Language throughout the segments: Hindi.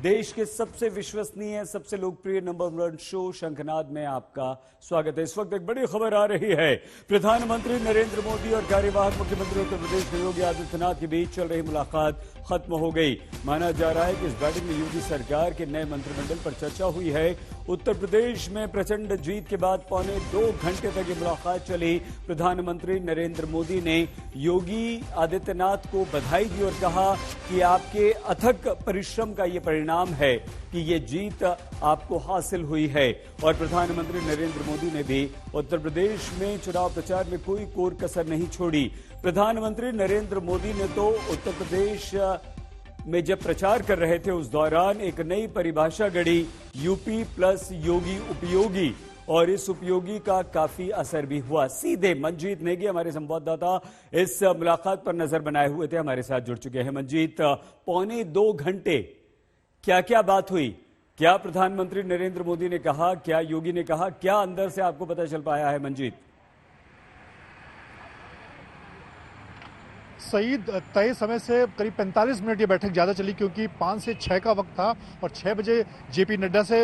देश के सबसे विश्वसनीय, सबसे लोकप्रिय नंबर 1 शो शंखनाद में आपका स्वागत है। इस वक्त एक बड़ी खबर आ रही है। प्रधानमंत्री नरेंद्र मोदी और कार्यवाहक मुख्यमंत्री उत्तर प्रदेश योगी आदित्यनाथ के बीच चल रही मुलाकात खत्म हो गई। माना जा रहा है कि इस बैठक में योगी सरकार के नए मंत्रिमंडल पर चर्चा हुई है। उत्तर प्रदेश में प्रचंड जीत के बाद पौने 2 घंटे तक ये मुलाकात चली। प्रधानमंत्री नरेंद्र मोदी ने योगी आदित्यनाथ को बधाई दी और कहा कि आपके अथक परिश्रम का ये परिणाम है कि ये जीत आपको हासिल हुई है। और प्रधानमंत्री नरेंद्र मोदी ने भी उत्तर प्रदेश में चुनाव प्रचार में कोई कोर कसर नहीं छोड़ी। प्रधानमंत्री नरेंद्र मोदी ने तो उत्तर प्रदेश में जब प्रचार कर रहे थे उस दौरान एक नई परिभाषा गढ़ी, यूपी प्लस योगी उपयोगी, और इस उपयोगी का काफी असर भी हुआ। सीधे मंजीत नेगी हमारे संवाददाता इस मुलाकात पर नजर बनाए हुए थे, हमारे साथ जुड़ चुके हैं। मंजीत, पौने 2 घंटे क्या क्या बात हुई? क्या प्रधानमंत्री नरेंद्र मोदी ने कहा, क्या योगी ने कहा, क्या अंदर से आपको पता चल पाया है मंजीत? सईद, तय समय से करीब 45 मिनट ये बैठक ज़्यादा चली, क्योंकि 5 से 6 का वक्त था और 6 बजे जेपी नड्डा से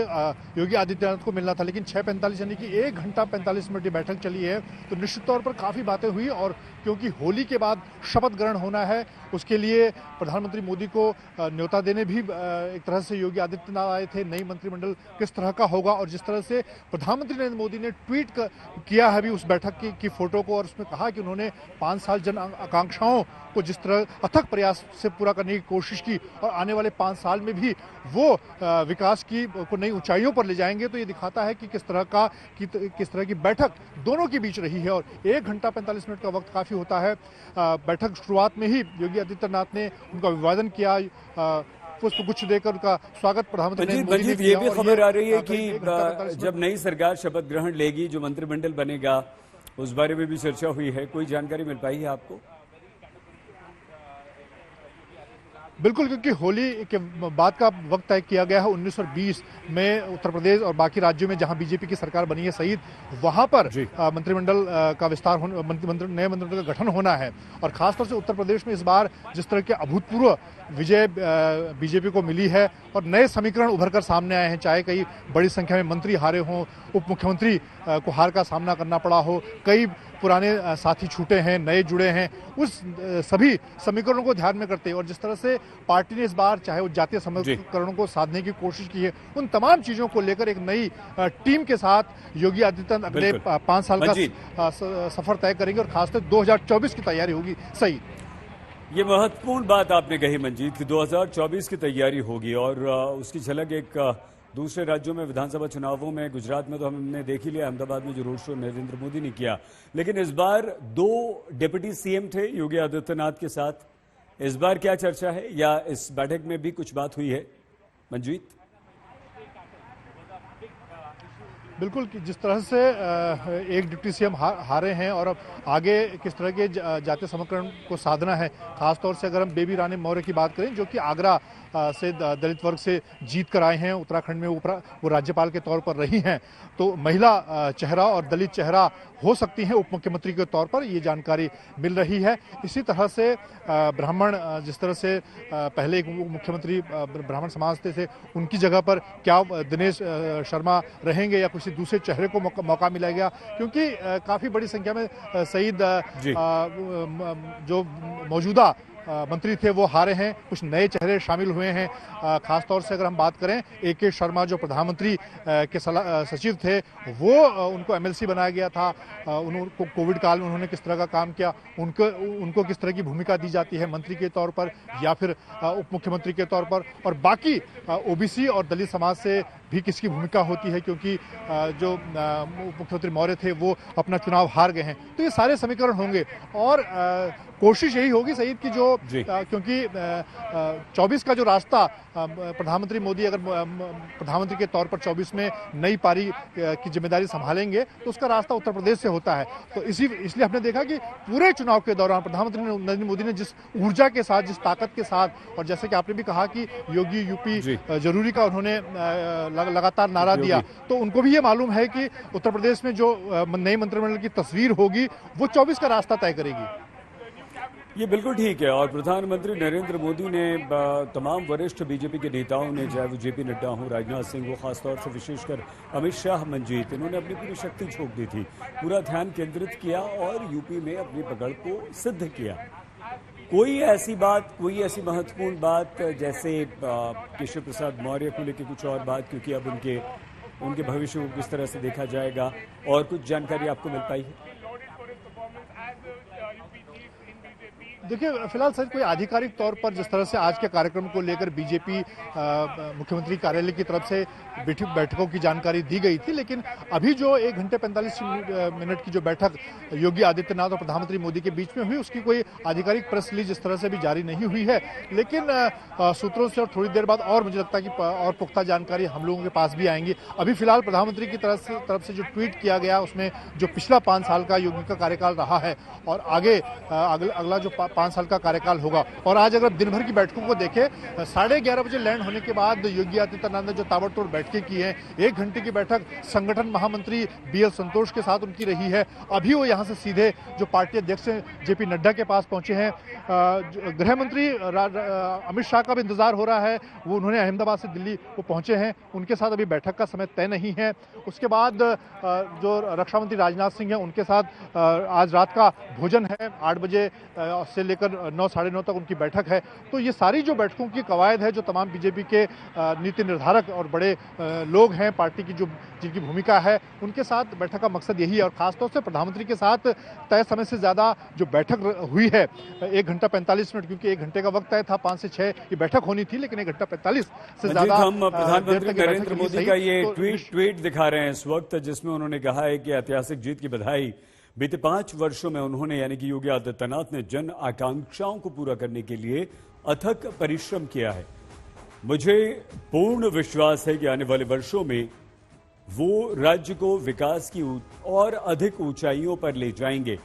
योगी आदित्यनाथ को मिलना था, लेकिन 6:45 यानी कि 1 घंटा 45 मिनट ये बैठक चली है। तो निश्चित तौर पर काफ़ी बातें हुई, और क्योंकि होली के बाद शपथ ग्रहण होना है, उसके लिए प्रधानमंत्री मोदी को न्योता देने भी एक तरह से योगी आदित्यनाथ आए थे। नई मंत्रिमंडल किस तरह का होगा, और जिस तरह से प्रधानमंत्री नरेंद्र मोदी ने ट्वीट किया है अभी उस बैठक की फोटो को, और उसमें कहा कि उन्होंने 5 साल जन आकांक्षाओं को जिस तरह अथक प्रयास से पूरा करने की कोशिश की, और आने वाले 5 साल में भी वो विकास को नई ऊंचाइयों पर ले जाएंगे। तो ये दिखाता है कि किस तरह की बैठक दोनों के बीच रही है। और 1 घंटा 45 मिनट का वक्त काफ़ी होता है। बैठक शुरुआत में ही योगी आदित्यनाथ ने उनका अभिवादन किया, पुष्पगुच्छ देकर उनका स्वागत प्रधानमंत्री मोदी ने किया। ये भी खबर आ रही है कि जब नई सरकार शपथ ग्रहण लेगी, जो मंत्रिमंडल बनेगा, उस बारे में भी चर्चा हुई है। कोई जानकारी मिल पाई है आपको? बिल्कुल, क्योंकि होली के बाद का वक्त तय किया गया है। 19 और 20 में उत्तर प्रदेश और बाकी राज्यों में जहां बीजेपी की सरकार बनी है सईद, वहां पर मंत्रिमंडल का विस्तार नए मंत्रिमंडल का गठन होना है। और खासतौर से उत्तर प्रदेश में इस बार जिस तरह के अभूतपूर्व विजय बीजेपी को मिली है और नए समीकरण उभर कर सामने आए हैं, चाहे कई बड़ी संख्या में मंत्री हारे हों, उप मुख्यमंत्री को हार का सामना करना पड़ा हो, कई पुराने साथी छूटे हैं, नए जुड़े हैं, उस सभी समीकरणों को ध्यान में करते और जिस तरह से पार्टी ने इस बार चाहे वो जातीय समीकरणों को साधने की कोशिश की है, उन तमाम चीजों को लेकर एक नई टीम के साथ योगी आदित्यनाथ अगले 5 साल का सफर तय करेंगे, और खासकर 2024 की तैयारी होगी। सही, ये महत्वपूर्ण बात आपने कही मंजीत कि 2024 की तैयारी होगी, और उसकी झलक एक दूसरे राज्यों में विधानसभा चुनावों में, गुजरात में तो हमने देख ही लिया, अहमदाबाद में जो रोड शो नरेंद्र मोदी ने किया, लेकिन इस बार 2 डिप्टी सीएम थे योगी आदित्यनाथ के साथ। इस बार क्या चर्चा है, या इस बैठक में भी कुछ बात हुई है मंजीत? बिल्कुल, कि जिस तरह से एक डिप्टी सीएम हारे हैं और अब आगे किस तरह के जातीय समीकरण को साधना है, खासतौर से अगर हम बेबी रानी मौर्य की बात करें, जो कि आगरा से दलित वर्ग से जीत कर आए हैं, उत्तराखंड में वो राज्यपाल के तौर पर रही हैं, तो महिला चेहरा और दलित चेहरा हो सकती हैं उप मुख्यमंत्री के तौर पर, ये जानकारी मिल रही है। इसी तरह से ब्राह्मण, जिस तरह से पहले एक मुख्यमंत्री ब्राह्मण समाज से, उनकी जगह पर क्या दिनेश शर्मा रहेंगे या किसी दूसरे चेहरे को मौका मिलेगा, क्योंकि काफी बड़ी संख्या में सईद जो मौजूदा मंत्री थे वो हारे हैं, कुछ नए चेहरे शामिल हुए हैं। खासतौर से अगर हम बात करें, AK शर्मा जो प्रधानमंत्री के सचिव थे, वो उनको MLC बनाया गया था। उनको कोविड काल में उन्होंने किस तरह का काम किया, उनको किस तरह की भूमिका दी जाती है, मंत्री के तौर पर या फिर उप मुख्यमंत्री के तौर पर, और बाकी OBC और दलित समाज से भी किसकी भूमिका होती है, क्योंकि जो उप मुख्यमंत्री मौर्य थे वो अपना चुनाव हार गए हैं। तो ये सारे समीकरण होंगे, और कोशिश यही होगी सईद की जो क्योंकि 24 का जो रास्ता प्रधानमंत्री मोदी अगर प्रधानमंत्री के तौर पर 24 में नई पारी की जिम्मेदारी संभालेंगे, तो उसका रास्ता उत्तर प्रदेश से होता है। तो इसलिए हमने देखा कि पूरे चुनाव के दौरान प्रधानमंत्री नरेंद्र मोदी ने जिस ऊर्जा के साथ, जिस ताकत के साथ, और जैसे कि आपने भी कहा कि योगी यूपी जरूरी का उन्होंने लगातार नारा दिया, तो उनको भी ये मालूम है कि उत्तर प्रदेश में जो नए मंत्रिमंडल की तस्वीर होगी वो 24 का रास्ता तय करेगी। ये बिल्कुल ठीक है। और प्रधानमंत्री नरेंद्र मोदी ने तमाम वरिष्ठ बीजेपी के नेताओं ने, चाहे वो जेपी नड्डा हो, राजनाथ सिंह हो, खासतौर से विशेषकर अमित शाह, मंजीत, इन्होंने अपनी पूरी शक्ति झोंक दी थी, पूरा ध्यान केंद्रित किया और यूपी में अपनी पकड़ को सिद्ध किया। कोई ऐसी ऐसी महत्वपूर्ण बात जैसे केशव प्रसाद मौर्य को लेकर कुछ और बात, क्योंकि अब उनके भविष्य को किस तरह से देखा जाएगा, और कुछ जानकारी आपको मिल पाई है? देखिए, फिलहाल सर कोई आधिकारिक तौर पर जिस तरह से आज के कार्यक्रम को लेकर बीजेपी मुख्यमंत्री कार्यालय की तरफ से बैठकों की जानकारी दी गई थी, लेकिन अभी जो 1 घंटे 45 मिनट की जो बैठक योगी आदित्यनाथ और प्रधानमंत्री मोदी के बीच में हुई, उसकी कोई आधिकारिक प्रेस रिलीज इस तरह से भी जारी नहीं हुई है। लेकिन सूत्रों से और थोड़ी देर बाद और मुझे लगता है कि और पुख्ता जानकारी हम लोगों के पास भी आएंगी। अभी फिलहाल प्रधानमंत्री की तरफ से जो ट्वीट किया गया, उसमें जो पिछला 5 साल का योगी का कार्यकाल रहा है और आगे अगला जो 5 साल का कार्यकाल होगा, और आज अगर दिन भर की बैठकों को देखें, 11:30 बजे लैंड होने के बाद योगी आदित्यनाथ ने जो ताबड़तोड़ बैठकें की हैं, 1 घंटे की बैठक संगठन महामंत्री BL संतोष के साथ उनकी रही है। अभी वो यहां से सीधे जो पार्टी अध्यक्ष JP नड्डा के पास पहुंचे हैं। गृह मंत्री अमित शाह का भी इंतजार हो रहा है, वो उन्होंने अहमदाबाद से दिल्ली वो पहुंचे हैं, उनके साथ अभी बैठक का समय तय नहीं है। उसके बाद जो रक्षा मंत्री राजनाथ सिंह हैं, उनके साथ आज रात का भोजन है, 8 बजे से लेकर 9 साढ़े 9 तक उनकी बैठक है। तो ये सारी जो बैठकों की कवायद है, जो तमाम बीजेपी के नीति निर्धारक और बड़े लोग हैं पार्टी की, जिनकी भूमिका है, उनके साथ बैठक का मकसद यही है। और खासतौर से प्रधानमंत्री के साथ तय समय से ज्यादा जो बैठक हुई है, 1 घंटा 45 मिनट, क्योंकि 1 घंटे का वक्त तय था, 5 से 6 ये बैठक होनी थी, लेकिन 1 घंटा 45 से ज्यादा हम प्रधानमंत्री नरेंद्र मोदी का ये ट्वीट दिखा रहे हैं इस वक्त, जिसमें उन्होंने कहा है कि ऐतिहासिक जीत की बधाई। बीते 5 वर्षों में उन्होंने, यानी कि योगी आदित्यनाथ ने, जन आकांक्षाओं को पूरा करने के लिए अथक परिश्रम किया है। मुझे पूर्ण विश्वास है कि आने वाले वर्षों में वो राज्य को विकास की और अधिक ऊंचाइयों पर ले जाएंगे।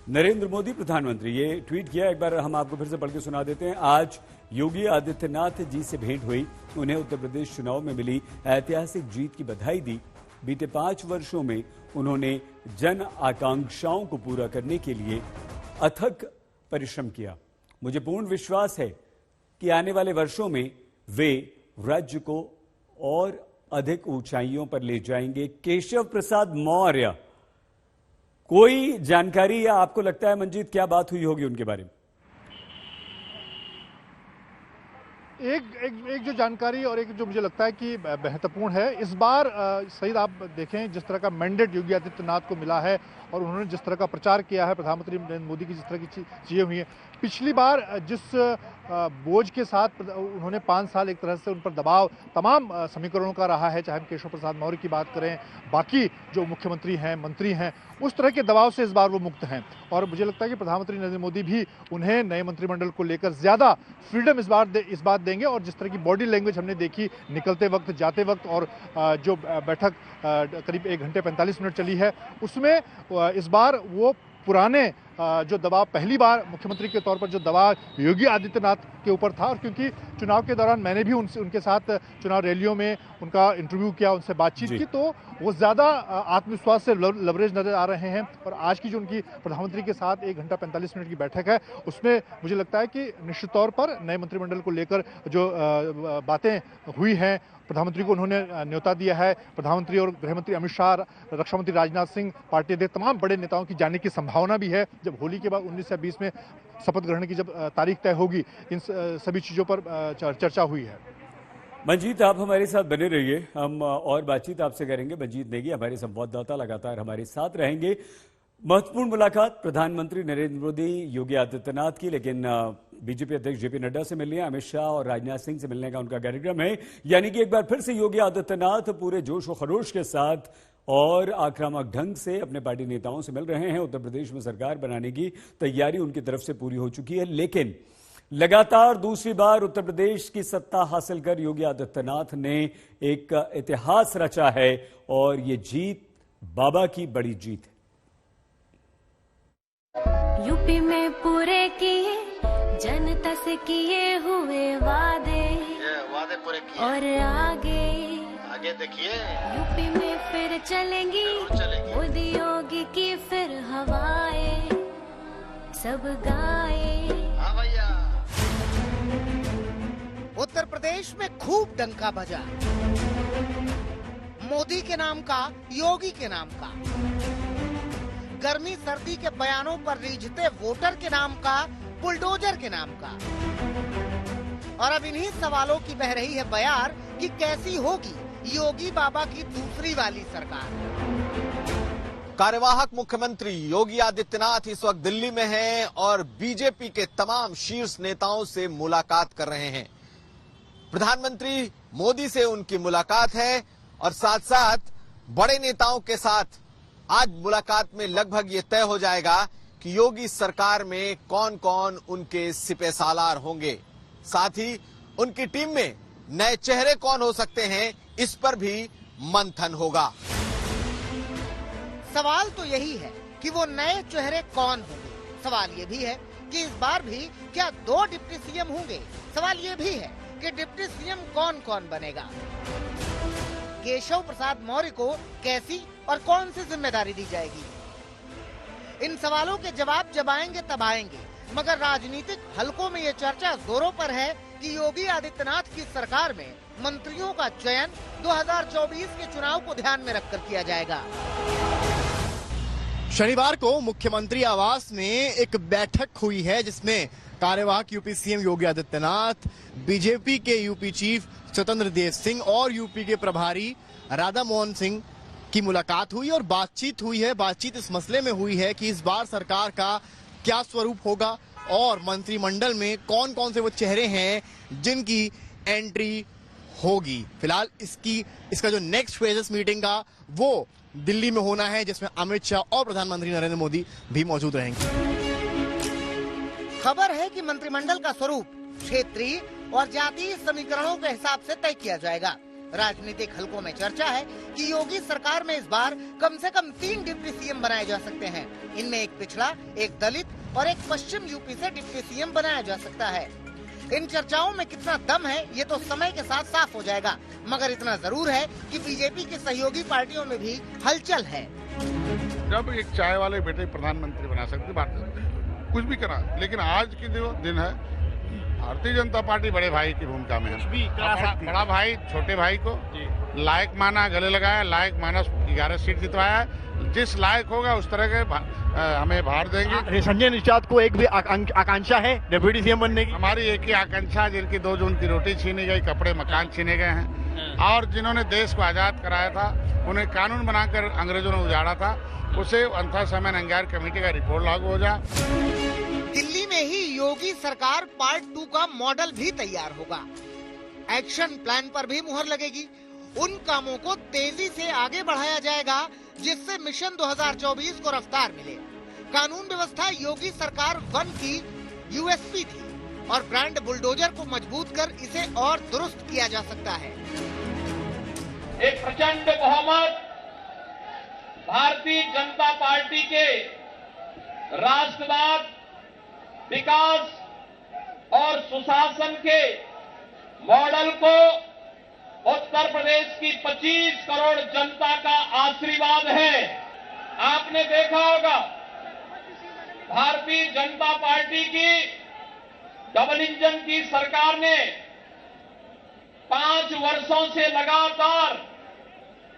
नरेंद्र मोदी प्रधानमंत्री, ये ट्वीट किया, एक बार हम आपको फिर से पढ़ के सुना देते हैं। आज योगी आदित्यनाथ जी से भेंट हुई, उन्हें उत्तर प्रदेश चुनाव में मिली ऐतिहासिक जीत की बधाई दी। बीते 5 वर्षों में उन्होंने जन आकांक्षाओं को पूरा करने के लिए अथक परिश्रम किया। मुझे पूर्ण विश्वास है कि आने वाले वर्षों में वे राज्य को और अधिक ऊंचाइयों पर ले जाएंगे। केशव प्रसाद मौर्य, कोई जानकारी या आपको लगता है मंजीत क्या बात हुई होगी उनके बारे में? एक जो जानकारी और एक जो मुझे लगता है कि महत्वपूर्ण है, इस बार सईद आप देखें जिस तरह का मैंडेट योगी आदित्यनाथ को मिला है और उन्होंने जिस तरह का प्रचार किया है, प्रधानमंत्री नरेंद्र मोदी की जिस तरह की चीजें हुई हैं, पिछली बार जिस बोझ के साथ उन्होंने 5 साल एक तरह से उन पर दबाव तमाम समीकरणों का रहा है, चाहे हम केशव प्रसाद मौर्य की बात करें, बाकी जो मुख्यमंत्री हैं, मंत्री हैं, उस तरह के दबाव से इस बार वो मुक्त हैं। और मुझे लगता है कि प्रधानमंत्री नरेंद्र मोदी भी उन्हें नए मंत्रिमंडल को लेकर ज्यादा फ्रीडम इस बात देंगे। और जिस तरह की बॉडी लैंग्वेज हमने देखी निकलते वक्त, जाते वक्त, और जो बैठक करीब 1 घंटे 45 मिनट चली है, उसमें इस बार वो पुराने जो दबाव, पहली बार मुख्यमंत्री के तौर पर जो दबाव योगी आदित्यनाथ के ऊपर था, और क्योंकि चुनाव के दौरान मैंने भी उनके साथ चुनाव रैलियों में उनका इंटरव्यू किया, उनसे बातचीत की, तो वो ज्यादा आत्मविश्वास से लवरेज नजर आ रहे हैं। और आज की जो उनकी प्रधानमंत्री के साथ 1 घंटा 45 मिनट की बैठक है, उसमें मुझे लगता है कि निश्चित तौर पर नए मंत्रिमंडल को लेकर जो बातें हुई हैं, प्रधानमंत्री को उन्होंने न्योता दिया है। प्रधानमंत्री और गृहमंत्री अमित शाह, रक्षा मंत्री राजनाथ सिंह, पार्टी अध्यक्ष, तमाम बड़े नेताओं की जाने की संभावना भी है। जब होली के बाद 19 या 20 में शपथ ग्रहण की जब तारीख तय होगी, इन सभी चीजों पर चर्चा हुई है। मंजीत, आप हमारे साथ बने रहिए, हम और बातचीत आपसे करेंगे। मंजीत नेगी हमारे संवाददाता लगातार हमारे साथ रहेंगे। महत्वपूर्ण मुलाकात प्रधानमंत्री नरेंद्र मोदी योगी आदित्यनाथ की, लेकिन बीजेपी अध्यक्ष जेपी नड्डा से मिलने, अमित शाह और राजनाथ सिंह से मिलने का उनका कार्यक्रम है। यानी कि एक बार फिर से योगी आदित्यनाथ पूरे जोश और खरोश के साथ और आक्रामक ढंग से अपने पार्टी नेताओं से मिल रहे हैं। उत्तर प्रदेश में सरकार बनाने की तैयारी उनकी तरफ से पूरी हो चुकी है, लेकिन लगातार दूसरी बार उत्तर प्रदेश की सत्ता हासिल कर योगी आदित्यनाथ ने एक इतिहास रचा है, और ये जीत बाबा की बड़ी जीत है। यूपी में पूरे किए जनता से किए हुए वादे पूरे किए, और आगे देखिए यूपी में फिर चलेंगी मोदी योगी की फिर हवाएं। सब गाए। हाँ भैया। उत्तर प्रदेश में खूब डंका बजा, मोदी के नाम का, योगी के नाम का, गर्मी सर्दी के बयानों पर रीझते वोटर के नाम का, बुलडोजर के नाम का। और अब इन्हीं सवालों की बह रही है बयार कि कैसी होगी योगी बाबा की दूसरी वाली सरकार। कार्यवाहक मुख्यमंत्री योगी आदित्यनाथ इस वक्त दिल्ली में हैं और बीजेपी के तमाम शीर्ष नेताओं से मुलाकात कर रहे हैं। प्रधानमंत्री मोदी से उनकी मुलाकात है और साथ साथ बड़े नेताओं के साथ आज मुलाकात में लगभग ये तय हो जाएगा कि योगी सरकार में कौन कौन उनके सिपह सालार होंगे, साथ ही उनकी टीम में नए चेहरे कौन हो सकते हैं, इस पर भी मंथन होगा। सवाल तो यही है कि वो नए चेहरे कौन होंगे। सवाल ये भी है कि इस बार भी क्या 2 डिप्टी सीएम होंगे। सवाल ये भी है कि डिप्टी सीएम कौन कौन बनेगा। केशव प्रसाद मौर्य को कैसी और कौन सी जिम्मेदारी दी जाएगी। इन सवालों के जवाब जब आएंगे तब आएंगे, मगर राजनीतिक हलकों में ये चर्चा जोरों पर है कि योगी आदित्यनाथ की सरकार में मंत्रियों का चयन 2024 के चुनाव को ध्यान में रखकर किया जाएगा। शनिवार को मुख्यमंत्री आवास में एक बैठक हुई है जिसमें कार्यवाहक UP CM Yogi Adityanath, BJP के यूपी चीफ स्वतंत्र देव सिंह और यूपी के प्रभारी राधा मोहन सिंह की मुलाकात हुई और बातचीत हुई है। बातचीत इस मसले में हुई है कि इस बार सरकार का क्या स्वरूप होगा और मंत्रिमंडल में कौन कौन से वो चेहरे हैं जिनकी एंट्री होगी। फिलहाल इसका जो नेक्स्ट फेजेस मीटिंग का वो दिल्ली में होना है, जिसमें अमित शाह और प्रधानमंत्री नरेंद्र मोदी भी मौजूद रहेंगे। खबर है कि मंत्रिमंडल का स्वरूप क्षेत्रीय और जातीय समीकरणों के हिसाब से तय किया जाएगा। राजनीतिक हलकों में चर्चा है कि योगी सरकार में इस बार कम से कम 3 डिप्टी सीएम बनाए जा सकते हैं। इनमें एक पिछड़ा, एक दलित और एक पश्चिम यूपी से डिप्टी सीएम बनाया जा सकता है। इन चर्चाओं में कितना दम है ये तो समय के साथ साफ हो जाएगा, मगर इतना जरूर है कि बीजेपी की सहयोगी पार्टियों में भी हलचल है। जब एक चाय वाले बेटे प्रधानमंत्री बना सकते, बात कुछ भी करा, लेकिन आज के जो दिन है भारतीय जनता पार्टी बड़े भाई की भूमिका में है। बड़ा भाई छोटे भाई को लायक माना, गले लगाया, लायक माना, 11 सीट जितवाया। जिस लायक होगा उस तरह के हमें भार देंगे। संजय निषाद को एक भी आकांक्षा है डिप्टी सीएम बनने की? हमारी एक ही आकांक्षा, जिनकी 2 जून की रोटी छीनी गई, कपड़े मकान छीने गए हैं और जिन्होंने देश को आजाद कराया था, उन्हें कानून बनाकर अंग्रेजों ने उजाड़ा था, उसे अंतः समय अंगार कमेटी का रिपोर्ट लागू हो जाए। दिल्ली में ही योगी सरकार पार्ट 2 का मॉडल भी तैयार होगा। एक्शन प्लान पर भी मुहर लगेगी। उन कामों को तेजी से आगे बढ़ाया जाएगा जिससे मिशन 2024 को रफ्तार मिले। कानून व्यवस्था योगी सरकार 1 की यूएसपी थी और ब्रांड बुलडोजर को मजबूत कर इसे और दुरुस्त किया जा सकता है। एक प्रचंड बहुमत भारतीय जनता पार्टी के राष्ट्रवाद, विकास और सुशासन के मॉडल को उत्तर प्रदेश की 25 करोड़ जनता का आशीर्वाद है। आपने देखा होगा भारतीय जनता पार्टी की डबल इंजन की सरकार ने 5 वर्षों से लगातार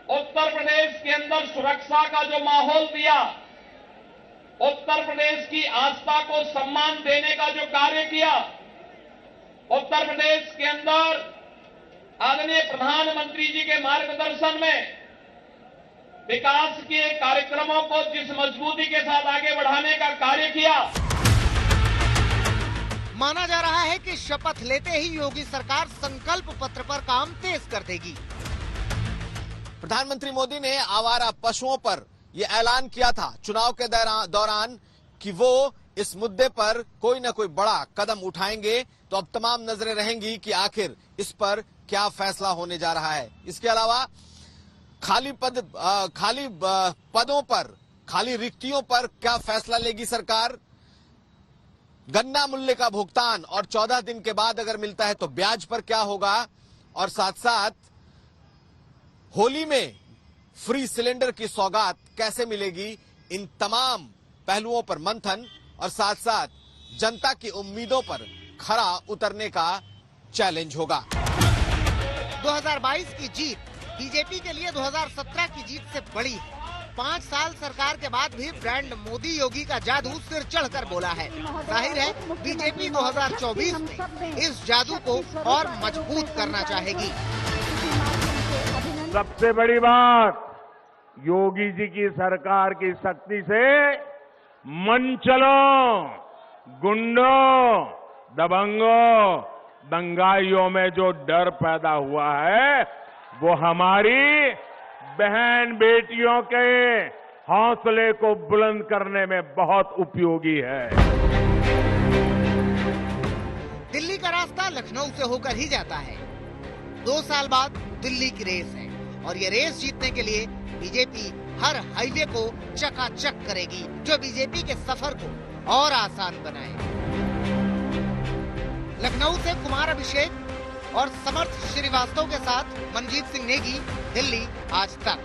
उत्तर प्रदेश के अंदर सुरक्षा का जो माहौल दिया, उत्तर प्रदेश की आस्था को सम्मान देने का जो कार्य किया, उत्तर प्रदेश के अंदर आदरणीय प्रधानमंत्री जी के मार्गदर्शन में विकास के कार्यक्रमों को जिस मजबूती के साथ आगे बढ़ाने का कार्य किया। माना जा रहा है कि शपथ लेते ही योगी सरकार संकल्प पत्र पर काम तेज कर देगी। प्रधानमंत्री मोदी ने आवारा पशुओं पर यह ऐलान किया था चुनाव के दौरान कि वो इस मुद्दे पर कोई न कोई बड़ा कदम उठाएंगे। तो अब तमाम नजरें रहेंगी कि आखिर इस पर क्या फैसला होने जा रहा है। इसके अलावा खाली पदों पर, खाली रिक्तियों पर क्या फैसला लेगी सरकार। गन्ना मूल्य का भुगतान और 14 दिन के बाद अगर मिलता है तो ब्याज पर क्या होगा, और साथ साथ होली में फ्री सिलेंडर की सौगात कैसे मिलेगी। इन तमाम पहलुओं पर मंथन और साथ साथ जनता की उम्मीदों पर खरा उतरने का चैलेंज होगा। 2022 की जीत बीजेपी के लिए 2017 की जीत से बड़ी है। 5 साल सरकार के बाद भी ब्रांड मोदी योगी का जादू सिर चढ़कर बोला है। जाहिर है बीजेपी 2024 में इस जादू को और मजबूत करना चाहेगी। सबसे बड़ी बात, योगी जी की सरकार की शक्ति से मनचलों, गुंडों, दबंगों, दंगाइयों में जो डर पैदा हुआ है वो हमारी बहन बेटियों के हौसले को बुलंद करने में बहुत उपयोगी है। दिल्ली का रास्ता लखनऊ से होकर ही जाता है। 2 साल बाद दिल्ली की रेस है और ये रेस जीतने के लिए बीजेपी हर हाईवे को चकाचक करेगी, जो बीजेपी के सफर को और आसान बनाए। लखनऊ से कुमार अभिषेक और समर्थ श्रीवास्तव के साथ मनजीत सिंह नेगी, दिल्ली आज तक।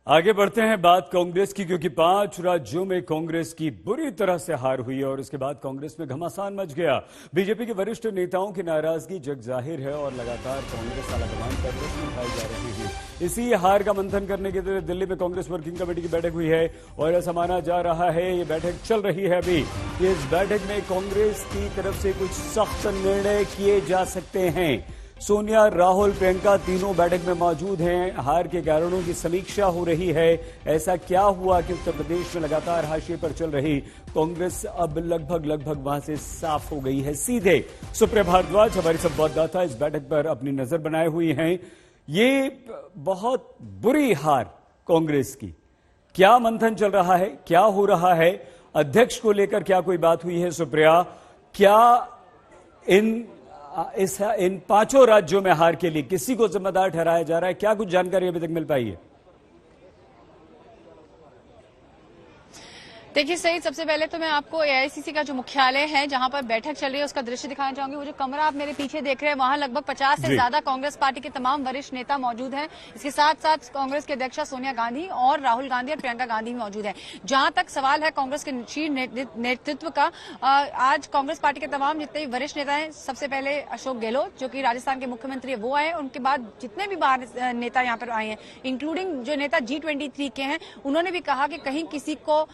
आगे बढ़ते हैं बात कांग्रेस की, क्योंकि 5 राज्यों में कांग्रेस की बुरी तरह से हार हुई और उसके बाद कांग्रेस में घमासान मच गया। बीजेपी के वरिष्ठ नेताओं की नाराजगी जग जाहिर है और लगातार कांग्रेस आलाकमान पर प्रश्न उठाए जा रहे हैं। इसी हार का मंथन करने के लिए दिल्ली में कांग्रेस वर्किंग कमेटी की बैठक हुई है और ऐसा माना जा रहा है, ये बैठक चल रही है अभी, कि इस बैठक में कांग्रेस की तरफ से कुछ सख्त निर्णय किए जा सकते हैं। सोनिया, राहुल, प्रियंका तीनों बैठक में मौजूद हैं। हार के कारणों की समीक्षा हो रही है। ऐसा क्या हुआ कि उत्तर प्रदेश में लगातार हाशिए पर चल रही कांग्रेस अब लगभग वहां से साफ हो गई है। सीधे सुप्रिया भारद्वाज हमारी संवाददाता इस बैठक पर अपनी नजर बनाए हुई हैं। ये बहुत बुरी हार कांग्रेस की, क्या मंथन चल रहा है, क्या हो रहा है, अध्यक्ष को लेकर क्या कोई बात हुई है सुप्रिया? क्या इन 5 राज्यों में हार के लिए किसी को जिम्मेदार ठहराया जा रहा है? क्या कुछ जानकारी अभी तक मिल पाई है? देखिए सही, सबसे पहले तो मैं आपको एआईसीसी का जो मुख्यालय है जहां पर बैठक चल रही है उसका दृश्य दिखाना चाहूंगी। वो जो कमरा आप मेरे पीछे देख रहे हैं वहां लगभग 50 से ज्यादा कांग्रेस पार्टी के तमाम वरिष्ठ नेता मौजूद हैं। इसके साथ साथ कांग्रेस के अध्यक्षा सोनिया गांधी और राहुल गांधी और प्रियंका गांधी भी मौजूद हैं। जहां तक सवाल है कांग्रेस के शीर्ष नेतृत्व का, आज कांग्रेस पार्टी के तमाम जितने वरिष्ठ नेता हैं, सबसे पहले अशोक गहलोत जो कि राजस्थान के मुख्यमंत्री है वो आए, उनके बाद जितने भी बाहर नेता यहाँ पर आए हैं, इंक्लूडिंग जो नेता G23 के हैं, उन्होंने भी कहा कि कहीं किसी को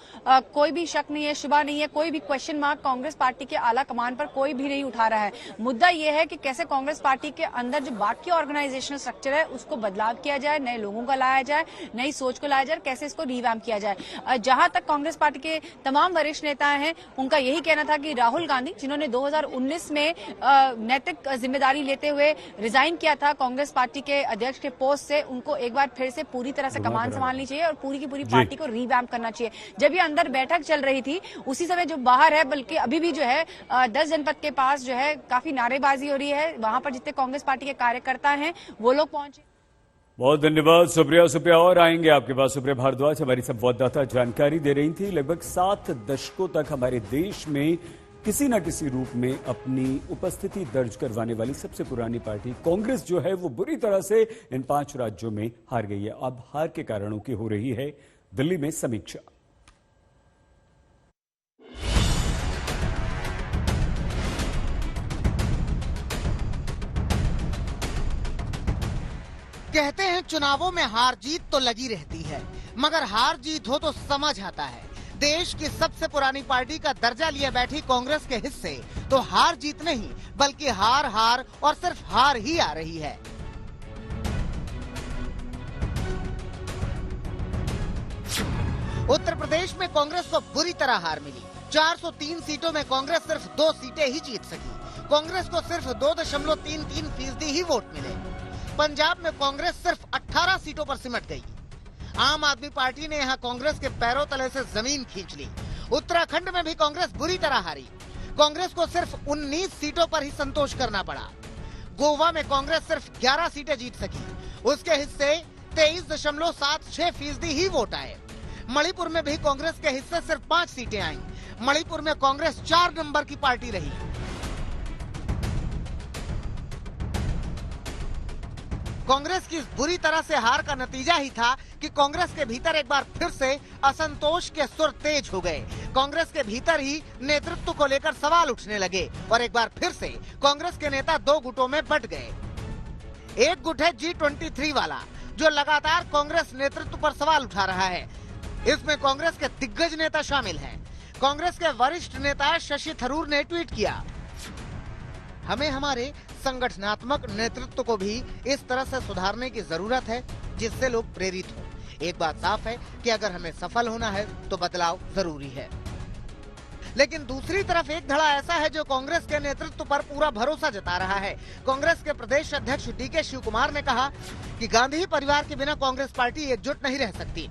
कोई भी शक नहीं है, शुबा नहीं है, कोई भी क्वेश्चन मार्क कांग्रेस पार्टी के आला कमान पर कोई भी नहीं उठा रहा है। मुद्दा यह है कि कैसे कांग्रेस पार्टी के अंदर जो बाकी ऑर्गेनाइजेशनल स्ट्रक्चर है उसको बदलाव किया जाए, नए लोगों को लाया जाए, नई सोच को लाया जाए, कैसे इसको रिवैम्प किया जाए। जहां तक कांग्रेस पार्टी के तमाम वरिष्ठ नेता हैं, उनका यही कहना था कि राहुल गांधी जिन्होंने 2019 में नैतिक जिम्मेदारी लेते हुए रिजाइन किया था कांग्रेस पार्टी के अध्यक्ष के पोस्ट से, उनको एक बार फिर से पूरी तरह से कमान संभालनी चाहिए और पूरी की पूरी पार्टी को रिवैम्प करना चाहिए। जब ये अंदर बैठक चल रही थी उसी समय जो बाहर है, बल्कि अभी भी जो है 10 जनपद के पास जो है काफी नारेबाजी हो रही है, वहां पर जितने कांग्रेस पार्टी के कार्यकर्ता हैं वो लोग पहुंचे। बहुत धन्यवाद सुप्रिया। और आएंगे आपके पास। सुप्रिया भारद्वाज हमारी संवाददाता जानकारी दे रही थी। लगभग 7 दशकों तक हमारे देश में किसी न किसी रूप में अपनी उपस्थिति दर्ज करवाने वाली सबसे पुरानी पार्टी कांग्रेस जो है वो बुरी तरह से इन 5 राज्यों में हार गई है। अब हार के कारणों की हो रही है दिल्ली में समीक्षा। कहते हैं चुनावों में हार जीत तो लगी रहती है, मगर हार जीत हो तो समझ आता है। देश की सबसे पुरानी पार्टी का दर्जा लिए बैठी कांग्रेस के हिस्से तो हार जीत नहीं बल्कि हार और सिर्फ हार ही आ रही है। उत्तर प्रदेश में कांग्रेस को बुरी तरह हार मिली। 403 सीटों में कांग्रेस सिर्फ 2 सीटें ही जीत सकी। कांग्रेस को सिर्फ 2.33% ही वोट मिले। पंजाब में कांग्रेस सिर्फ 18 सीटों पर सिमट गई। आम आदमी पार्टी ने यहां कांग्रेस के पैरों तले से जमीन खींच ली। उत्तराखंड में भी कांग्रेस बुरी तरह हारी। कांग्रेस को सिर्फ 19 सीटों पर ही संतोष करना पड़ा। गोवा में कांग्रेस सिर्फ 11 सीटें जीत सकी। उसके हिस्से 23.76% ही वोट आए। मणिपुर में भी कांग्रेस के हिस्से सिर्फ 5 सीटें आईं। मणिपुर में कांग्रेस 4 नंबर की पार्टी रही। कांग्रेस की इस बुरी तरह से हार का नतीजा ही था कि कांग्रेस के भीतर एक बार फिर से असंतोष के सुर तेज हो गए। कांग्रेस के भीतर ही नेतृत्व को लेकर सवाल उठने लगे और एक बार फिर से कांग्रेस के नेता दो गुटों में बंट गए। एक गुट है G23 वाला, जो लगातार कांग्रेस नेतृत्व पर सवाल उठा रहा है। इसमें कांग्रेस के दिग्गज नेता शामिल हैं। कांग्रेस के वरिष्ठ नेता शशि थरूर ने ट्वीट किया, हमें हमारे संगठनात्मक नेतृत्व को भी इस तरह से सुधारने की जरूरत है जिससे लोग प्रेरित हों। एक बात साफ है कि अगर हमें सफल होना है तो बदलाव जरूरी है। लेकिन दूसरी तरफ एक धड़ा ऐसा है जो कांग्रेस के नेतृत्व पर पूरा भरोसा जता रहा है। कांग्रेस के प्रदेश अध्यक्ष DK शिव कुमार ने कहा कि गांधी परिवार के बिना कांग्रेस पार्टी एकजुट नहीं रह सकती।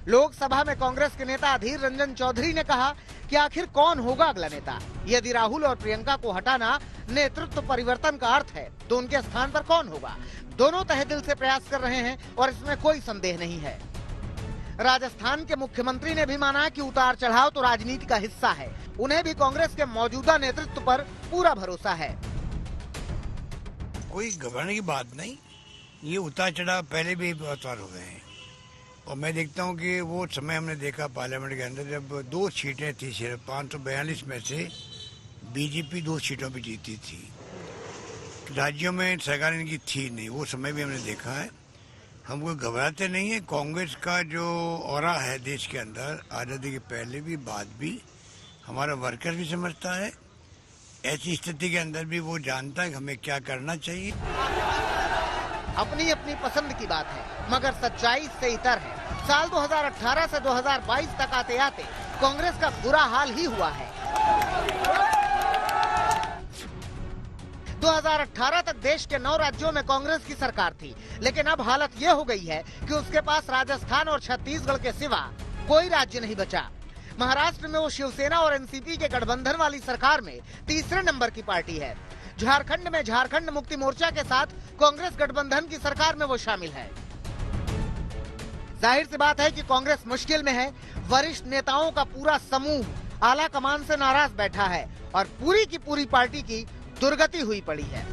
लोकसभा में कांग्रेस के नेता अधीर रंजन चौधरी ने कहा कि आखिर कौन होगा अगला नेता। यदि राहुल और प्रियंका को हटाना नेतृत्व परिवर्तन का अर्थ है तो उनके स्थान पर कौन होगा। दोनों तहे दिल से प्रयास कर रहे हैं और इसमें कोई संदेह नहीं है। राजस्थान के मुख्यमंत्री ने भी माना कि उतार चढ़ाव तो राजनीति का हिस्सा है। उन्हें भी कांग्रेस के मौजूदा नेतृत्व पर पूरा भरोसा है। कोई घबराने की बात नहीं, ये उतार चढ़ाव पहले भी बहुत बार हुए हैं और मैं देखता हूँ कि वो समय हमने देखा पार्लियामेंट के अंदर जब 2 सीटें थी, सिर्फ 542 में से बीजेपी 2 सीटों पे जीती थी। राज्यों में सरकार इनकी थी नहीं, वो समय भी हमने देखा है। हम कोई घबराते नहीं है। कांग्रेस का जो ऑरा है देश के अंदर, आज़ादी के पहले भी बाद भी, हमारा वर्कर भी समझता है। ऐसी स्थिति के अंदर भी वो जानता है कि हमें क्या करना चाहिए। अपनी अपनी पसंद की बात है, मगर सच्चाई इससे इतर है। साल 2018 से 2022 तक आते आते कांग्रेस का बुरा हाल ही हुआ है। 2018 तक देश के 9 राज्यों में कांग्रेस की सरकार थी, लेकिन अब हालत ये हो गई है कि उसके पास राजस्थान और छत्तीसगढ़ के सिवा कोई राज्य नहीं बचा। महाराष्ट्र में वो शिवसेना और एनसीपी के गठबंधन वाली सरकार में तीसरे नंबर की पार्टी है। झारखंड में झारखंड मुक्ति मोर्चा के साथ कांग्रेस गठबंधन की सरकार में वो शामिल है। जाहिर सी बात है कि कांग्रेस मुश्किल में है। वरिष्ठ नेताओं का पूरा समूह आला कमान से नाराज बैठा है और पूरी की पूरी पार्टी की दुर्गति हुई पड़ी है।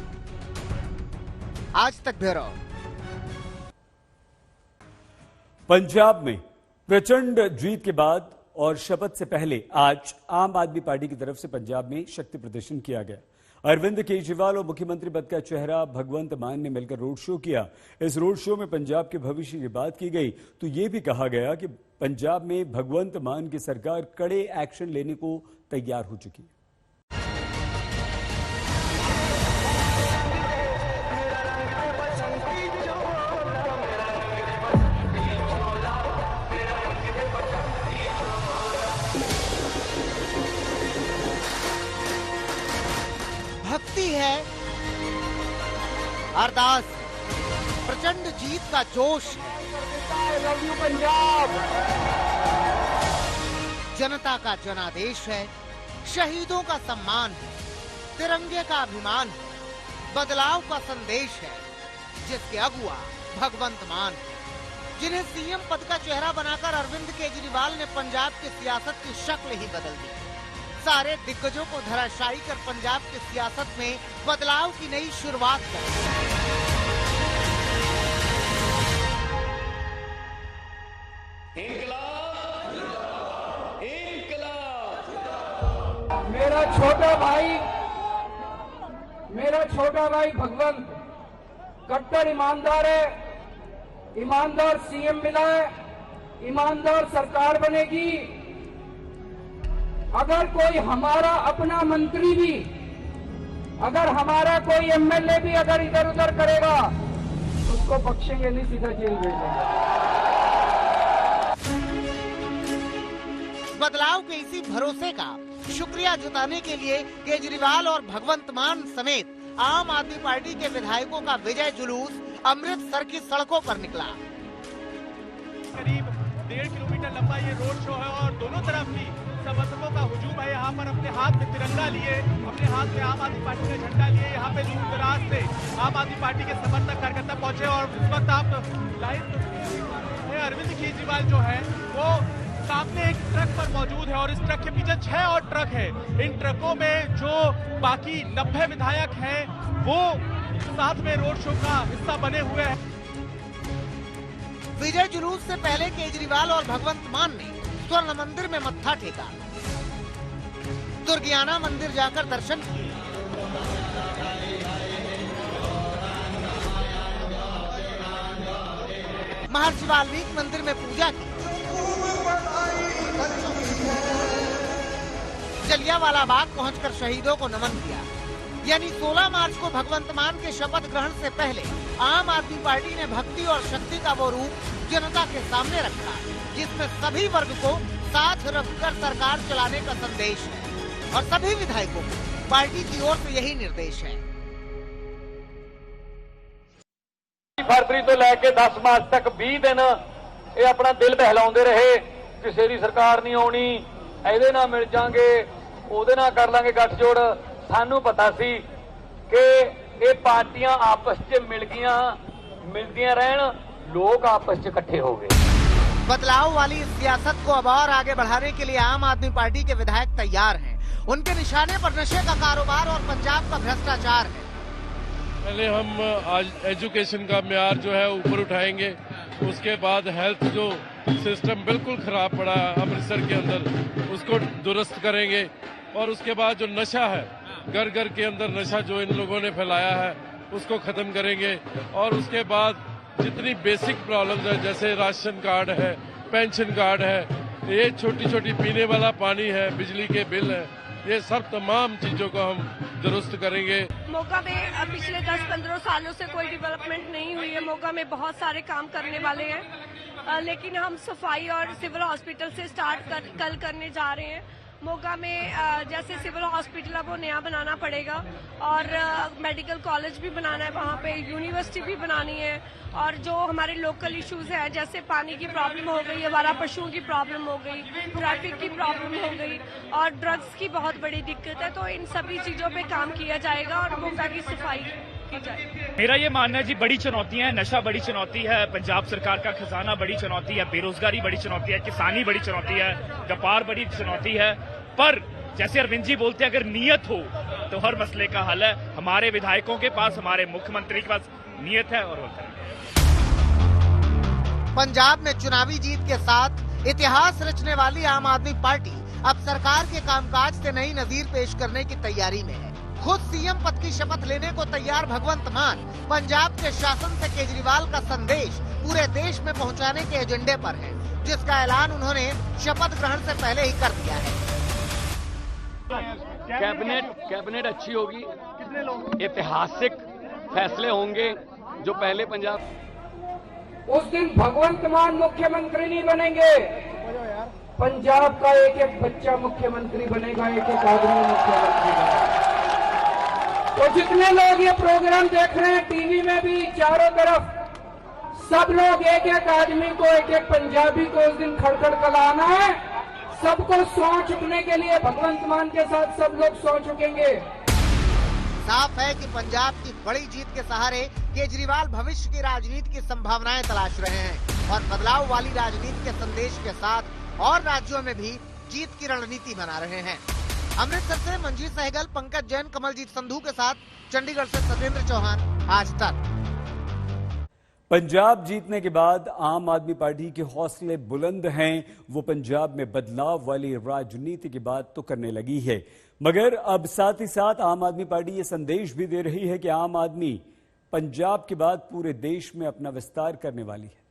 आज तक ब्यूरो। पंजाब में प्रचंड जीत के बाद और शपथ से पहले आज आम आदमी पार्टी की तरफ से पंजाब में शक्ति प्रदर्शन किया गया। अरविंद केजरीवाल और मुख्यमंत्री पद का चेहरा भगवंत मान ने मिलकर रोड शो किया। इस रोड शो में पंजाब के भविष्य की बात की गई तो ये भी कहा गया कि पंजाब में भगवंत मान की सरकार कड़े एक्शन लेने को तैयार हो चुकी है। भक्ति है, अरदास, प्रचंड जीत का जोश है। Love you Punjab. जनता का जनादेश है, शहीदों का सम्मान है, तिरंगे का अभिमान है, बदलाव का संदेश है, जिसके अगुआ भगवंत मान है। जिन्हें सीएम पद का चेहरा बनाकर अरविंद केजरीवाल ने पंजाब की सियासत की शक्ल ही बदल दी। सारे दिग्गजों को धराशायी कर पंजाब की सियासत में बदलाव की नई शुरुआत कर। मेरा छोटा भाई भगवंत कट्टर ईमानदार है। ईमानदार सीएम मिला है, ईमानदार सरकार बनेगी। अगर कोई हमारा अपना मंत्री भी, अगर हमारा कोई एमएलए भी अगर इधर उधर करेगा उसको बख्शेंगे नहीं, सीधा जेल भेजेंगे। बदलाव के इसी भरोसे का शुक्रिया जताने के लिए केजरीवाल और भगवंत मान समेत आम आदमी पार्टी के विधायकों का विजय जुलूस अमृतसर की सड़कों पर निकला। करीब 1.5 किलोमीटर लंबा ये रोड शो है और दोनों तरफ भी समर्थकों का हुजूम है। यहाँ पर अपने हाथ में तिरंगा लिए, अपने हाथ में आम आदमी पार्टी का झंडा लिए यहाँ पे दूर दराज से आम आदमी पार्टी के समर्थक कार्यकर्ता पहुंचे और इस वक्त आप लाइव अरविंद केजरीवाल जो है वो सामने एक ट्रक पर मौजूद है और इस ट्रक के पीछे 6 और ट्रक है। इन ट्रकों में जो बाकी 90 विधायक हैं वो साथ में रोड शो का हिस्सा बने हुए हैं। विजय जुलूस से पहले केजरीवाल और भगवंत मान ने स्वर्ण मंदिर में मत्था टेका, दुर्गियाना मंदिर जाकर दर्शन किए। महर्षि वाल्मीकि मंदिर में पूजा की। जलियांवाला बाग पहुंचकर शहीदों को नमन किया। यानी 16 मार्च को भगवंत मान के शपथ ग्रहण से पहले आम आदमी पार्टी ने भक्ति और शक्ति का वो रूप जनता के सामने रखा, जिसमें सभी वर्ग को साथ रखकर सरकार चलाने का संदेश है और सभी विधायकों को पार्टी की ओर से यही निर्देश है। फरवरी तो लैके 10 मार्च तक 20 दिन ये अपना दिल बहलाउंदे रहे, किसी दी सरकार नहीं आउणी, ਇਹਦੇ ਨਾਲ मिल जांगे, ਉਹਦੇ ਨਾਲ कर लांगे गठजोड़। सानू पता सी कि ये पार्टियां आपस च मिलदियां रहन, लोग आपस च इकट्ठे हो गए। बदलाव वाली इस सियासत को अब और आगे बढ़ाने के लिए आम आदमी पार्टी के विधायक तैयार हैं। उनके निशाने पर नशे का कारोबार और पंजाब का भ्रष्टाचार है। पहले हम आज एजुकेशन का म्यार जो है ऊपर उठाएंगे, उसके बाद हेल्थ जो सिस्टम बिल्कुल खराब पड़ा है अमृतसर के अंदर, उसको दुरुस्त करेंगे। और उसके बाद जो नशा है, घर घर के अंदर नशा जो इन लोगों ने फैलाया है, उसको खत्म करेंगे। और उसके बाद जितनी बेसिक प्रॉब्लम्स है, जैसे राशन कार्ड है, पेंशन कार्ड है, ये छोटी छोटी पीने वाला पानी है, बिजली के बिल है, ये सब तमाम चीजों को हम दुरुस्त करेंगे। मोगा में पिछले 10-15 सालों से कोई डेवलपमेंट नहीं हुई है। मोगा में बहुत सारे काम करने वाले हैं, लेकिन हम सफाई और सिविल हॉस्पिटल से कल करने जा रहे हैं। मोगा में जैसे सिविल हॉस्पिटल है वो नया बनाना पड़ेगा और मेडिकल कॉलेज भी बनाना है, वहाँ पे यूनिवर्सिटी भी बनानी है। और जो हमारे लोकल इश्यूज है, जैसे पानी की प्रॉब्लम हो गई, आवारा पशुओं की प्रॉब्लम हो गई, ट्रैफिक की प्रॉब्लम हो गई और ड्रग्स की बहुत बड़ी दिक्कत है, तो इन सभी चीजों पे काम किया जाएगा और मोगा की सफाई की जाएगी। मेरा ये मानना है जी, बड़ी चुनौतियां हैं। नशा बड़ी चुनौती है, पंजाब सरकार का खजाना बड़ी चुनौती है, बेरोजगारी बड़ी चुनौती है, किसानी बड़ी चुनौती है, व्यापार बड़ी चुनौती है। पर जैसे अरविंद जी बोलते हैं, अगर नीयत हो तो हर मसले का हल है। हमारे विधायकों के पास, हमारे मुख्यमंत्री के पास नीयत है और वो करेंगे। पंजाब में चुनावी जीत के साथ इतिहास रचने वाली आम आदमी पार्टी अब सरकार के कामकाज से नई नजीर पेश करने की तैयारी में है। खुद सीएम पद की शपथ लेने को तैयार भगवंत मान पंजाब के शासन से केजरीवाल का संदेश पूरे देश में पहुंचाने के एजेंडे पर है, जिसका ऐलान उन्होंने शपथ ग्रहण से पहले ही कर दिया है। कैबिनेट अच्छी होगी, ऐतिहासिक फैसले होंगे जो पहले पंजाब। उस दिन भगवंत मान मुख्यमंत्री नहीं बनेंगे, पंजाब का एक एक बच्चा मुख्यमंत्री बनेगा, एक एक आदमी मुख्यमंत्री बनेगा। तो जितने लोग ये प्रोग्राम देख रहे हैं टीवी में भी, चारों तरफ, सब लोग एक एक आदमी को, एक एक पंजाबी को उस दिन खड़खड़ कराना है। सबको सौ चुकने के लिए भगवंत मान के साथ सब लोग सौ चुकेंगे। साफ है कि पंजाब की बड़ी जीत के सहारे केजरीवाल भविष्य की राजनीति की संभावनाएं तलाश रहे हैं और बदलाव वाली राजनीति के संदेश के साथ और राज्यों में भी जीत की रणनीति बना रहे हैं। अमृतसर से मंजीत सहगल, पंकज जैन, कमलजीत संधू के साथ चंडीगढ़ से सत्येंद्र चौहान, आज तक। पंजाब जीतने के बाद आम आदमी पार्टी के हौसले बुलंद हैं। वो पंजाब में बदलाव वाली राजनीति की बात तो करने लगी है, मगर अब साथ ही साथ आम आदमी पार्टी ये संदेश भी दे रही है कि आम आदमी पंजाब के बाद पूरे देश में अपना विस्तार करने वाली है।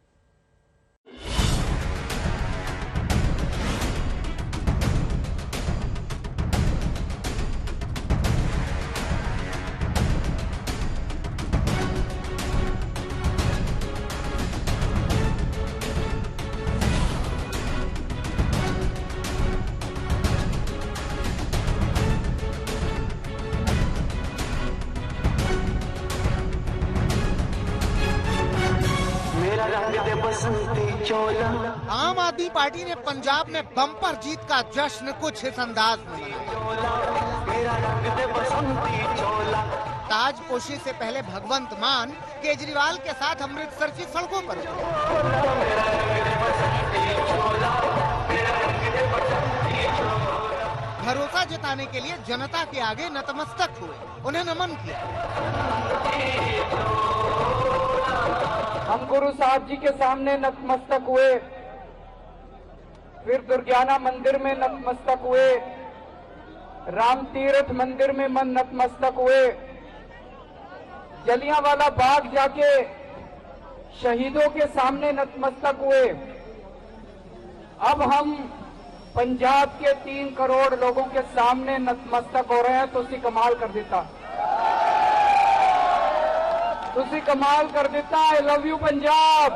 आम आदमी पार्टी ने पंजाब में बम्पर जीत का जश्न कुछ इस अंदाज में मनाया। ताजपोशी से पहले भगवंत मान केजरीवाल के साथ अमृतसर की सड़कों पर भरोसा जताने के लिए जनता के आगे नतमस्तक हुए, उन्हें नमन किया। हम गुरु साहब जी के सामने नतमस्तक हुए, फिर दुर्गाना मंदिर में नतमस्तक हुए, राम तीर्थ मंदिर में मन नतमस्तक हुए, जलियांवाला बाग जाके शहीदों के सामने नतमस्तक हुए। अब हम पंजाब के 3 करोड़ लोगों के सामने नतमस्तक हो रहे हैं। तुसी कमाल कर देता, तुसी कमाल कर देता। I love you Punjab.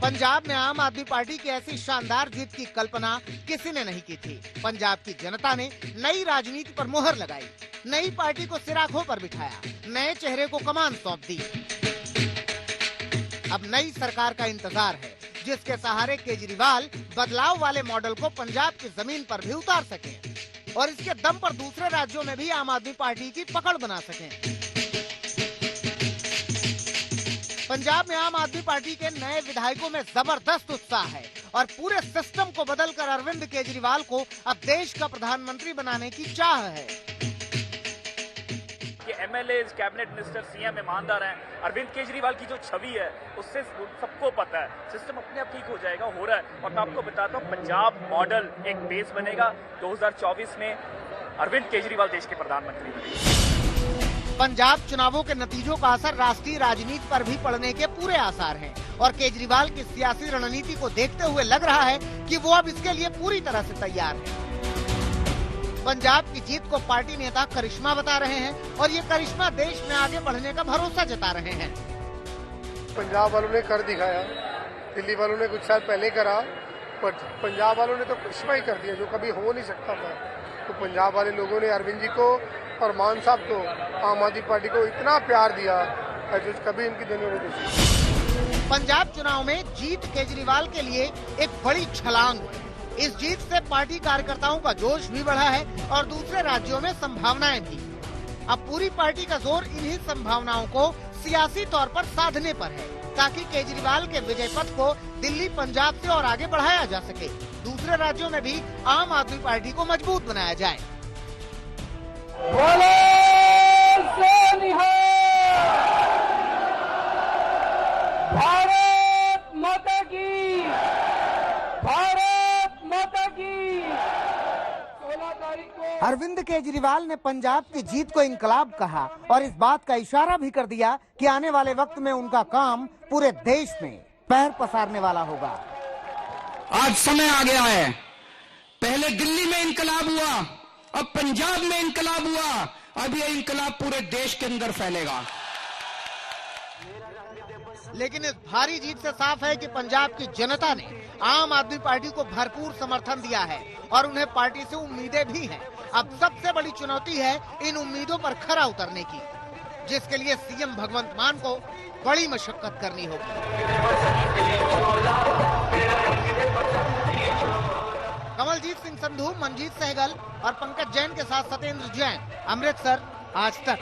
Punjab में आम आदमी पार्टी की ऐसी शानदार जीत की कल्पना किसी ने नहीं की थी। पंजाब की जनता ने नई राजनीति पर मुहर लगाई, नई पार्टी को सिराखों पर बिठाया, नए चेहरे को कमान सौंप दी। अब नई सरकार का इंतजार है, जिसके सहारे केजरीवाल बदलाव वाले मॉडल को पंजाब की जमीन पर भी उतार सकें और इसके दम पर दूसरे राज्यों में भी आम आदमी पार्टी की पकड़ बना सकें। पंजाब में आम आदमी पार्टी के नए विधायकों में जबरदस्त उत्साह है और पूरे सिस्टम को बदलकर अरविंद केजरीवाल को अब देश का प्रधानमंत्री बनाने की चाह है। ये एमएलए, कैबिनेट मिनिस्टर, सीएम ईमानदार हैं। अरविंद केजरीवाल की जो छवि है उससे सबको पता है सिस्टम अपने आप ठीक हो जाएगा, हो रहा है। और मैं आपको बताता हूँ, पंजाब मॉडल एक बेस बनेगा। 2024 में अरविंद केजरीवाल देश के प्रधानमंत्री बनेंगे। पंजाब चुनावों के नतीजों का असर राष्ट्रीय राजनीति पर भी पड़ने के पूरे आसार हैं और केजरीवाल की सियासी रणनीति को देखते हुए लग रहा है कि वो अब इसके लिए पूरी तरह से तैयार है। पंजाब की जीत को पार्टी नेता करिश्मा बता रहे हैं और ये करिश्मा देश में आगे बढ़ने का भरोसा जता रहे हैं। पंजाब वालों ने कर दिखाया, दिल्ली वालों ने कुछ साल पहले करा, पर पंजाब वालों ने तो करिश्मा ही कर दिया जो कभी हो नहीं सकता था। तो पंजाब वाले लोगों ने अरविंद जी को और मान साहब को, आम आदमी पार्टी को इतना प्यार दिया जो कभी इनकी दुनिया में नहीं। पंजाब चुनाव में जीत केजरीवाल के लिए एक बड़ी छलांग है। इस जीत से पार्टी कार्यकर्ताओं का जोश भी बढ़ा है और दूसरे राज्यों में संभावनाएं भी। अब पूरी पार्टी का जोर इन्हीं संभावनाओं को सियासी तौर पर साधने पर है ताकि केजरीवाल के विजय पथ को दिल्ली, पंजाब से और आगे बढ़ाया जा सके। दूसरे राज्यों में भी आम आदमी पार्टी को मजबूत बनाया जाए। भारत माता की, भारत माता की। 16 तारीख को अरविंद केजरीवाल ने पंजाब की जीत को इंकलाब कहा और इस बात का इशारा भी कर दिया कि आने वाले वक्त में उनका काम पूरे देश में पैर पसारने वाला होगा। आज समय आ गया है। पहले दिल्ली में इंकलाब हुआ, अब पंजाब में इंकलाब हुआ, अब ये इंकलाब पूरे देश के अंदर फैलेगा। लेकिन इस भारी जीत से साफ है कि पंजाब की जनता ने आम आदमी पार्टी को भरपूर समर्थन दिया है और उन्हें पार्टी से उम्मीदें भी हैं। अब सबसे बड़ी चुनौती है इन उम्मीदों पर खरा उतरने की, जिसके लिए सीएम भगवंत मान को बड़ी मशक्कत करनी होगी। कमलजीत सिंह संधू, मनजीत सहगल और पंकज जैन के साथ सत्येंद्र जैन, अमृतसर, आज तक।